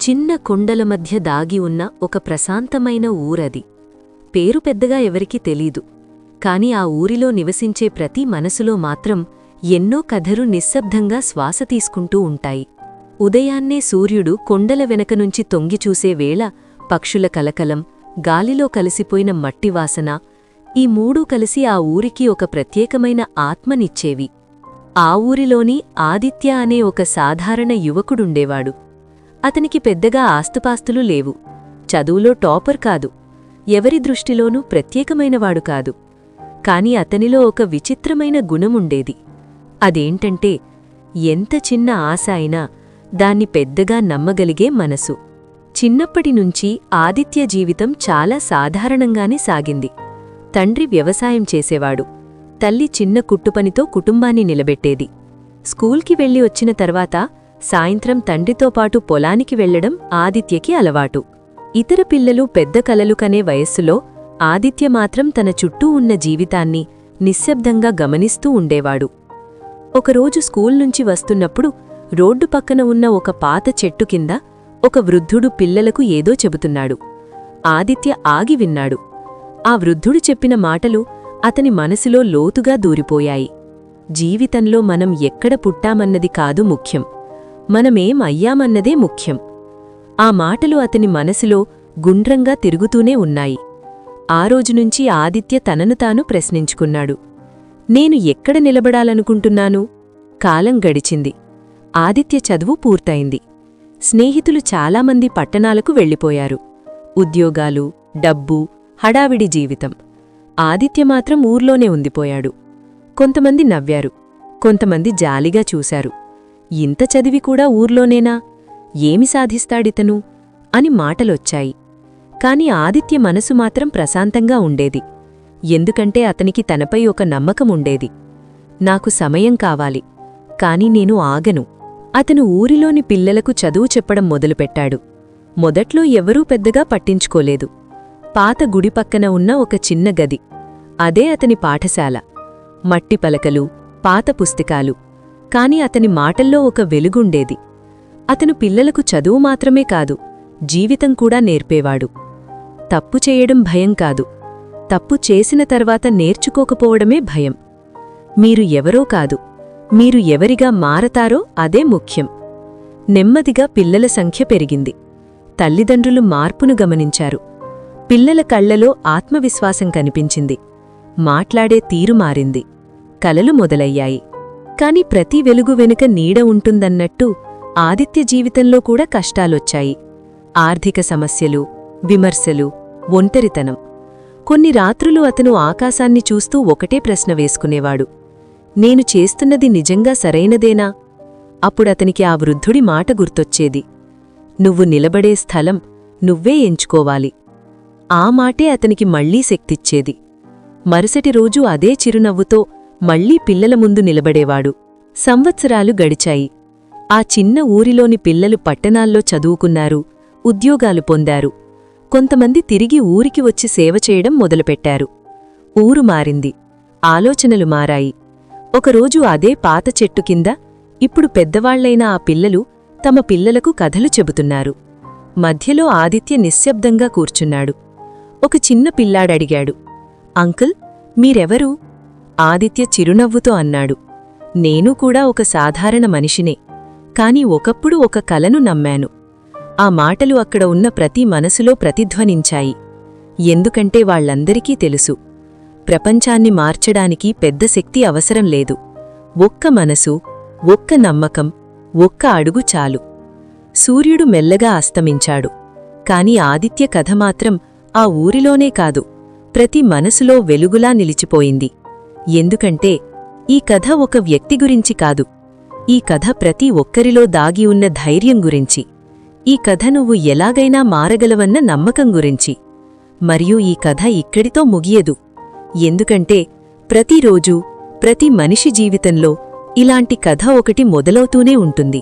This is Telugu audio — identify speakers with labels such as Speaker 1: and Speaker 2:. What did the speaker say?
Speaker 1: చిన్న కొండల మధ్య దాగి ఉన్న ఒక ప్రశాంతమైన ఊరది. పేరు పెద్దగా ఎవరికీ తెలీదు, కాని ఆ ఊరిలో నివసించే ప్రతి మనసులో మాత్రం ఎన్నో కథలు నిశ్శబ్దంగా శ్వాస తీసుకుంటూ ఉంటాయి. ఉదయాన్నే సూర్యుడు కొండల వెనకనుంచి తొంగిచూసే వేళ పక్షుల కలకలం, గాలిలో కలిసిపోయిన మట్టివాసన, ఈ మూడూ కలిసి ఆ ఊరికి ఒక ప్రత్యేకమైన ఆత్మనిచ్చేవి. ఆ ఊరిలోని ఆదిత్య అనే ఒక సాధారణ యువకుడుండేవాడు. అతనికి పెద్దగా ఆస్తుపాస్తులు లేవు, చదువులో టాపర్ కాదు, ఎవరి దృష్టిలోనూ ప్రత్యేకమైనవాడు కాదు. కాని అతనిలో ఒక విచిత్రమైన గుణముండేది. అదేంటంటే ఎంత చిన్న ఆశ అయినా దాన్ని పెద్దగా నమ్మగలిగే మనసు. చిన్నప్పటినుంచి ఆదిత్య జీవితం చాలా సాధారణంగానే సాగింది. తండ్రి వ్యవసాయం చేసేవాడు, తల్లి చిన్న కుట్టుపనితో కుటుంబాన్ని నిలబెట్టేది. స్కూల్కి వెళ్లి వచ్చిన తర్వాత సాయంత్రం తండ్రితో పాటు పొలానికి వెళ్లడం ఆదిత్యకి అలవాటు. ఇతర పిల్లలు పెద్ద కలలు కనే వయస్సులో ఆదిత్య మాత్రం తన చుట్టూ ఉన్న జీవితాన్ని నిశ్శబ్దంగా గమనిస్తూ ఉండేవాడు. ఒకరోజు స్కూల్ నుంచి వస్తున్నప్పుడు రోడ్డు పక్కన ఉన్న ఒక పాత చెట్టు కింద ఒక వృద్ధుడు పిల్లలకు ఏదో చెబుతున్నాడు. ఆదిత్య ఆగి విన్నాడు. ఆ వృద్ధుడు చెప్పిన మాటలు అతని మనసులో లోతుగా దూరిపోయాయి. జీవితంలో మనం ఎక్కడ పుట్టామన్నది కాదు ముఖ్యం, మనమేం అయ్యామన్నదే ముఖ్యం. ఆ మాటలు అతని మనసులో గుండ్రంగా తిరుగుతూనే ఉన్నాయి. ఆ రోజునుంచి ఆదిత్య తనను తాను ప్రశ్నించుకున్నాడు, నేను ఎక్కడ నిలబడాలనుకుంటున్నాను? కాలం గడిచింది. ఆదిత్య చదువు పూర్తయింది. స్నేహితులు చాలామంది పట్టణాలకు వెళ్ళిపోయారు. ఉద్యోగాలు, డబ్బు, హడావిడి జీవితం. ఆదిత్య మాత్రం ఊర్లోనే ఉండిపోయాడు. కొంతమంది నవ్వారు, కొంతమంది జాలిగా చూశారు. ఇంత చదివి కూడా ఊర్లోనేనా? ఏమి సాధిస్తాడితను అని మాటలొచ్చాయి. కాని ఆదిత్య మనసు మాత్రం ప్రశాంతంగా ఉండేది. ఎందుకంటే అతనికి తనపై ఒక నమ్మకముండేది. నాకు సమయం కావాలి, కాని నేను ఆగను. అతను ఊరిలోని పిల్లలకు చదువు చెప్పడం మొదలుపెట్టాడు. మొదట్లో ఎవరూ పెద్దగా పట్టించుకోలేదు. పాత గుడి పక్కన ఉన్న ఒక చిన్న గది, అదే అతని పాఠశాల. మట్టి పలకలు, పాత పుస్తకాలు, కాని అతని మాటల్లో ఒక వెలుగుండేది. అతను పిల్లలకు చదువు మాత్రమే కాదు, జీవితం కూడా నేర్పేవాడు. తప్పు చేయడం భయం కాదు, తప్పు చేసిన తర్వాత నేర్చుకోకపోవడమే భయం. మీరు ఎవరో కాదు, మీరు ఎవరిగా మారతారో అదే ముఖ్యం. నెమ్మదిగా పిల్లల సంఖ్య పెరిగింది. తల్లిదండ్రులు మార్పును గమనించారు. పిల్లల కళ్లలో ఆత్మవిశ్వాసం కనిపించింది. మాట్లాడే తీరు మారింది. కలలు మొదలయ్యాయి. కాని ప్రతి వెలుగు వెనుక నీడ ఉంటుందన్నట్టు ఆదిత్య జీవితంలో కూడా కష్టాలొచ్చాయి. ఆర్థిక సమస్యలు, విమర్శలు, ఒంటరితనం. కొన్ని రాత్రులు అతను ఆకాశాన్ని చూస్తూ ఒకటే ప్రశ్న వేసుకునేవాడు, నేను చేస్తున్నది నిజంగా సరైనదేనా? అప్పుడతనికి ఆ వృద్ధుడి మాట గుర్తొచ్చేది, నువ్వు నిలబడే స్థలం నువ్వే ఎంచుకోవాలి. ఆ మాటే అతనికి మళ్లీ శక్తిచ్చేది. మరుసటి రోజు అదే చిరునవ్వుతో మళ్లీ పిల్లల ముందు నిలబడేవాడు. సంవత్సరాలు గడిచాయి. ఆ చిన్న ఊరిలోని పిల్లలు పట్టణాల్లో చదువుకున్నారు, ఉద్యోగాలు పొందారు. కొంతమంది తిరిగి ఊరికి వచ్చి సేవ చేయడం మొదలుపెట్టారు. ఊరు మారింది, ఆలోచనలు మారాయి. ఒకరోజు అదే పాత చెట్టు కింద ఇప్పుడు పెద్దవాళ్లైన ఆ పిల్లలు తమ పిల్లలకు కథలు చెబుతున్నారు. మధ్యలో ఆదిత్య నిశ్శబ్దంగా కూర్చున్నాడు. ఒక చిన్న పిల్లాడడిగాడు, అంకుల్, మీరెవరు? ఆదిత్య చిరునవ్వుతో అన్నాడు, నేను కూడా ఒక సాధారణ మనిషినే, కాని ఒకప్పుడు ఒక కలను నమ్మాను. ఆ మాటలు అక్కడ ఉన్న ప్రతి మనసులో ప్రతిధ్వనించాయి. ఎందుకంటే వాళ్లందరికీ తెలుసు, ప్రపంచాన్ని మార్చడానికి పెద్ద శక్తి అవసరం లేదు. ఒక్క మనసు, ఒక్క నమ్మకం, ఒక్క అడుగు చాలు. సూర్యుడు మెల్లగా అస్తమించాడు. కాని ఆదిత్య కథ మాత్రం ఆ ఊరిలోనే కాదు, ప్రతి మనసులో వెలుగులా నిలిచిపోయింది. ఎందుకంటే ఈ కథ ఒక వ్యక్తి గురించి కాదు, ఈ కథ ప్రతి ఒక్కరిలో దాగి ఉన్న ధైర్యం గురించి. ఈ కథ నువ్వు ఎలాగైనా మారగలవన్న నమ్మకం గురించి. మరియు ఈ కథ ఇక్కడితో ముగియదు. ఎందుకంటే ప్రతిరోజూ ప్రతి మనిషి జీవితంలో ఇలాంటి కథ ఒకటి మొదలవుతూనే ఉంటుంది.